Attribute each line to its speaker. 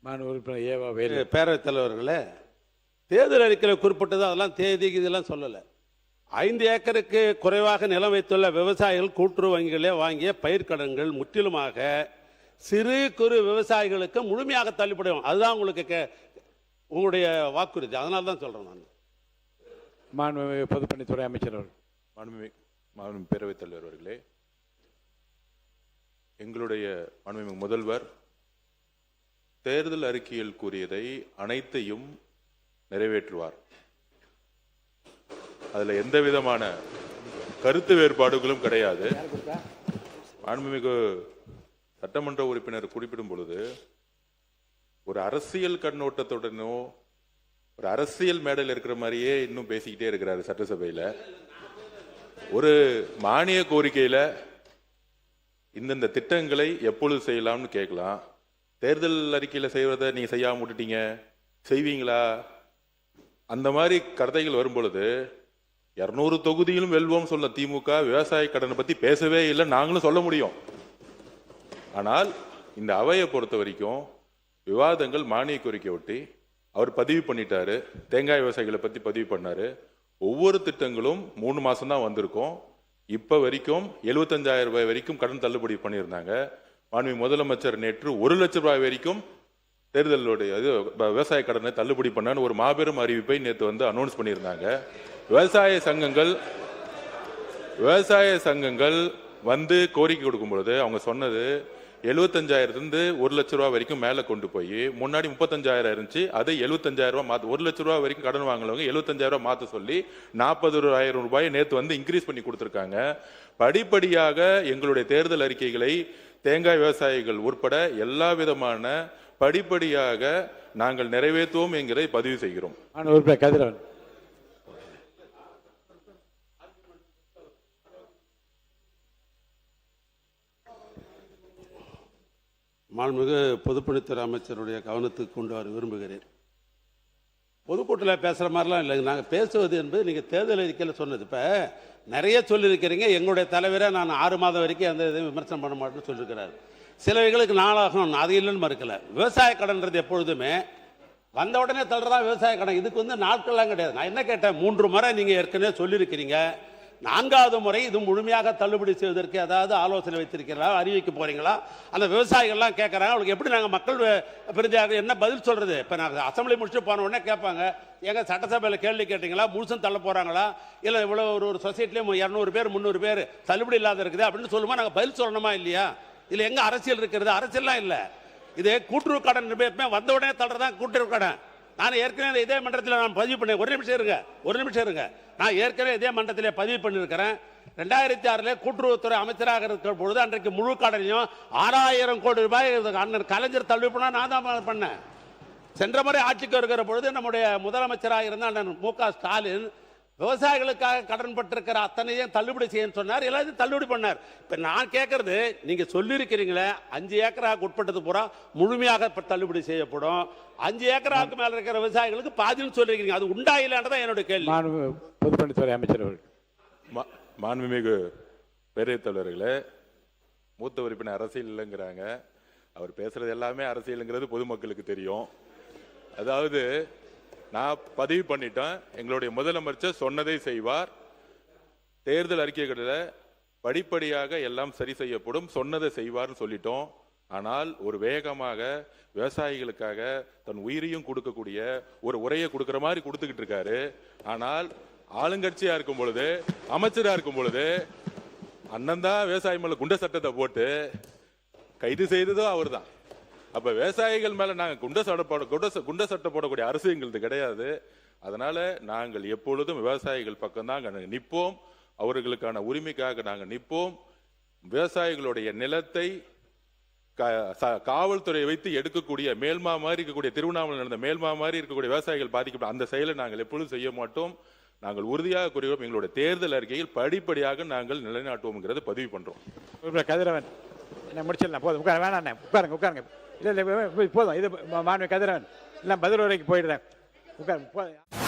Speaker 1: பேரவைத் தலைவர்களே, தேர்தல் அறிக்கையில் குறிப்பிட்டது அதெல்லாம் தேதி இதெல்லாம் சொல்லலை. 5 ஏக்கருக்கு குறைவாக நிலம் வைத்துள்ள விவசாயிகள் கூட்டுறவு வங்கிகளே வாங்கிய பயிர்க்கடன்கள் முற்றிலுமாக சிறு குறு விவசாயிகளுக்கு முழுமையாக தள்ளுபடியும். அதுதான் உங்களுக்கு உங்களுடைய வாக்குறுதி. அதனால தான் சொல்றேன் நான்.
Speaker 2: மாண்புமிகு பொதுப்பணித்துறை அமைச்சர் அவர்கள்.
Speaker 3: மாண்புமிகு பேரவைத் தலைவர் அவர்களே, எங்களுடைய மாண்புமிகு முதல்வர் தேர்தல் அறிக்கையில் கூறியதை அனைத்தையும் நிறைவேற்றுவார். அதுல எந்த விதமான கருத்து வேறுபாடுகளும் கிடையாது. மாண்புமிகு சட்டமன்ற உறுப்பினர் குறிப்பிடும் பொழுது ஒரு அரசியல் கண்ணோட்டத்துடனோ ஒரு அரசியல் மேடையில் இருக்கிற மாதிரியே இன்னும் பேசிக்கிட்டே இருக்கிறாரு. சட்டசபையில ஒரு மானிய கோரிக்கையில இந்தந்த திட்டங்களை எப்பொழுது செய்யலாம்னு கேட்கலாம். தேர்தல் அறிக்கையில செய்வதை நீங்க செய்யாம விட்டுட்டீங்க, செய்வீங்களா? அந்த மாதிரி கருத்தைகள் வரும் பொழுது 200 தொகுதியிலும் வெல்வோம் சொல்ல திமுக விவசாய கடனை பத்தி பேசவே இல்லை, நாங்களும் சொல்ல முடியும். ஆனால் இந்த அவையை பொறுத்த வரைக்கும் விவாதங்கள் மானிய கோரிக்கை ஒட்டி அவர் பதிவு பண்ணிட்டாரு. தேங்காய் விவசாயிகளை பத்தி பதிவு பண்ணாரு. ஒவ்வொரு திட்டங்களும் 3 மாசம் தான் வந்திருக்கும். இப்ப வரைக்கும் 75,000 ரூபாய் வரைக்கும் கடன் தள்ளுபடி பண்ணியிருந்தாங்க. மாண்புமிகு முதலமைச்சர் நேற்று 1 லட்சம் ரூபாய் வரைக்கும் தேர்தலுடைய விவசாய கடனை தள்ளுபடி பண்ணான்னு ஒரு மாபெரும் அறிவிப்பை நேற்று அனௌன்ஸ் பண்ணியிருந்தாங்க. விவசாய சங்கங்கள் கோரிக்கை கொடுக்கும் பொழுது அவங்க சொன்னது 75,000 1 லட்சம் ரூபாய் வரைக்கும் மேல கொண்டு போய், முன்னாடி 35,000 இருந்துச்சு, அதை 75,000 ரூபாய் மாத்த, 1 லட்சம் ரூபாய் வரைக்கும் கடன் வாங்கினவங்க 75,000 ரூபாய் மாத்த சொல்லி 40,000 ரூபாயை நேற்று இன்க்ரீஸ் பண்ணி கொடுத்திருக்காங்க. படிப்படியாக எங்களுடைய தேர்தல் அறிக்கைகளை தேங்காய் விவசாயிகள் உட்பட எல்லா விதமான படிப்படியாக நாங்கள் நிறைவேற்றுவோம் என்கிறதை பதிவு செய்கிறோம்.
Speaker 1: மாண்புமிகு பொதுப்பணித்துறை அமைச்சருடைய கவனத்துக்கு கொண்டு வர விரும்புகிறேன். பொதுக்கூட்டத்தில் பேசுகிற மாதிரிலாம் இல்லைங்க. நாங்கள் பேசுவது என்பது நீங்கள் தேர்தல் அறிக்கையில் சொன்னது. இப்போ நிறைய சொல்லியிருக்கிறீங்க. எங்களுடைய தலைவரை நான் 6 மாதம் வரைக்கும் எந்த இதையும் விமர்சனம் பண்ண மாட்டேன்னு சொல்லியிருக்கிறார். சிலவைகளுக்கு நாளாகும், அது இல்லைன்னு மறுக்கல. விவசாய கடன்றது எப்பொழுதுமே வந்த உடனே தள்ளுறதா விவசாய கடன். இதுக்கு நாட்கள்லாம் கிடையாது. நான் என்ன கேட்டேன், 3 முறை நீங்கள் ஏற்கனவே சொல்லியிருக்கிறீங்க. 4வது முறை இது முழுமையாக தள்ளுபடி செய்வதற்கு ஏதாவது ஆலோசனை வைத்திருக்கிறீங்களா, அறிவிக்க போறீங்களா? அந்த விவசாயிகள்லாம் கேட்குறாங்க. அவங்களுக்கு எப்படி நாங்கள் மக்கள் பிரதியாக என்ன பதில் சொல்றது? இப்போ நாங்கள் அசம்பிளி முடிச்சுட்டு போன உடனே கேட்பாங்க, எங்க சட்டசபையில் கேள்வி கேட்டீங்களா, முழுசும் தள்ள போறாங்களா, இல்லை இவ்வளோ ஒரு சொசைட்டிலையும் 200 பேர் 300 பேர் தள்ளுபடி இல்லாத இருக்குது அப்படின்னு சொல்லுமா? நாங்கள் பதில் சொல்லணுமா இல்லையா? இதில் எங்க அரசியல் இருக்கிறது? அரசியல்லாம் இல்லை. இது கூட்டுறவு கடன் வந்த உடனே தள்ளுறதான் கூட்டுறவு கடன். நான் ஏற்கனவே இதே மன்றத்தில் நான் பதிவு பண்ணேன். ஒரு நிமிஷம் இருங்க. நான் ஏற்கனவே இதே மன்றத்திலே பதிவு பண்ணியிருக்கிறேன். 2006 கூட்டுறவுத்துறை அமைச்சராக இருக்கிற பொழுது அன்றைக்கு முழு கடனையும் 6,000 கோடி ரூபாய் அண்ணன் கலைஞர் தள்ளுபடி பண்ணா நான் தான் பண்ணேன். சென்ற முறை ஆட்சிக்கு வருகிற பொழுது நம்முடைய முதலமைச்சராக இருந்த அண்ணன் மு.க. ஸ்டாலின் விவசாயிகளுக்காக கடன் பட்டிருக்கிற அத்தனையும் தள்ளுபடி செய்ய சொன்னார். எல்லாத்தையும் தள்ளுபடி பண்ணார். இப்ப நான் கேட்கறது, நீங்க சொல்லியிருக்கிறீங்களே 5 ஏக்கராக்கு உட்பட்டது பூரா முழுமையாக தள்ளுபடி செய்யப்படும், 5 ஏக்கராக்கு மேல இருக்கிற விவசாயிகளுக்கு பாதின்னு சொல்லிருக்கீங்க. அது உண்டா இல்லைன்றதான் என்னோட கேள்வி.
Speaker 2: பொதுப்பணித்துறை அமைச்சர் அவர்கள்.
Speaker 3: மாண்புமிகு பேரவைத் தலைவர்களே, மூத்த உறுப்பினர் அரசியல் இல்லைங்கிறாங்க. அவர் பேசுறது எல்லாமே அரசியலுங்கிறது பொதுமக்களுக்கு தெரியும். அதாவது நான் பதிவு பண்ணிட்டேன், எங்களுடைய முதலமைச்சர் சொன்னதை செய்வார். தேர்தல் அறிக்கைகளில் படிப்படியாக எல்லாம் சரி செய்யப்படும், சொன்னதை செய்வார்னு சொல்லிட்டோம். ஆனால் ஒரு வேகமாக விவசாயிகளுக்காக தன் உயிரையும் கொடுக்கக்கூடிய ஒரு உரையை கொடுக்கிற மாதிரி கொடுத்துக்கிட்டு இருக்காரு. ஆனால் ஆளுங்கட்சியா இருக்கும் பொழுது, அமைச்சரா இருக்கும் பொழுது அண்ணன் தான் விவசாயி மேல குண்ட சட்டத்தை போட்டு கைது செய்ததும் அவர் தான். அப்ப விவசாயிகள் மேல நாங்க குண்ட சட்டை போடக்கூடிய அரசு எங்களுக்கு கிடையாது. அதனால நாங்கள் எப்பொழுதும் விவசாயிகள் பக்கம் தான் நிற்போம். அவர்களுக்கான உரிமைக்காக நாங்க நிற்போம். விவசாயிகளுடைய நிலத்தை காவல்துறை வைத்து எடுக்கக்கூடிய மேல்மா மாதிரி இருக்கக்கூடிய, திருவண்ணாமலை நடந்த மேல்மா மாதிரி இருக்கக்கூடிய விவசாயிகள் பாதிக்கப்பட்ட அந்த செயலை நாங்கள் எப்பொழுதும் செய்ய மாட்டோம். நாங்கள் உறுதியாக கூறுகிறோம், எங்களுடைய தேர்தல் அறிக்கையில் படிப்படியாக நாங்கள் நிலைநாட்டுவோம் பதிவு பண்றோம்.
Speaker 2: கதிரவன் முடிச்சிடலாம், போதும், வேணாம், உட்காருங்க. இல்லை போதும், இது மாண்புமிகு கதிரவன் எல்லாம் பதில் உரைக்கு போயிடுறேன். உட்காருங்க.